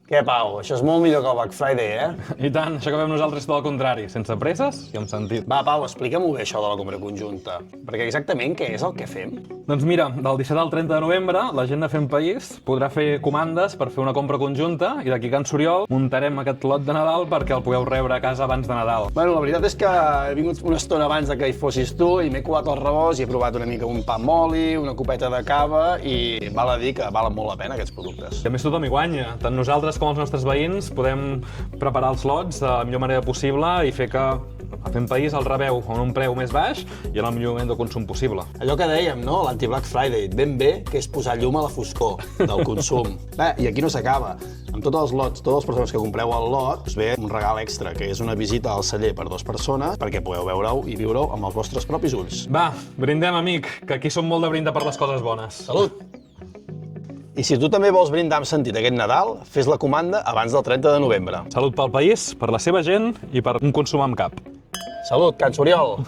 Què, Pau? Això és molt millor que el Black Friday, eh? I tant, això que fem nosaltres tot el contrari, sense presses i amb sentit. Va, Pau, explica-m'ho bé això de la compra conjunta. Perquè exactament què és el que fem? Doncs mira, del 17 al 30 de novembre, la gent de Fem País podrà fer comandes per fer una compra conjunta i d'aquí a Can Soriol muntarem aquest lot de Nadal perquè el pugueu rebre a casa abans de Nadal. Bueno, la veritat és que he vingut una estona abans de que hi fossis tu i m'he colat el rebost i he provat una mica un pa amb oli, una copeta de cava i val a dir que valen molt la pena aquests productes. I a més tothom hi guanya, tant nosaltres com els nostres veïns podem preparar els lots de la millor manera possible i fer que a Fem País el rebeu a un preu més baix i en el millor moment de consum possible. Allò que dèiem, no? L'anti-Black Friday, ben bé que és posar llum a la foscor del consum. Bé, i aquí no s'acaba. Amb tots els lots, totes les persones que compreu el lot, us ve un regal extra, que és una visita al celler per 2 persones perquè podeu veure-ho i viure-ho amb els vostres propis ulls. Va, brindem, amic, que aquí som molt de brindar per les coses bones. Salut! I si tu també vols brindar amb sentit aquest Nadal, fes la comanda abans del 30 de novembre. Salut pel país, per la seva gent i per un consum amb cap. Salut, Can Soriol!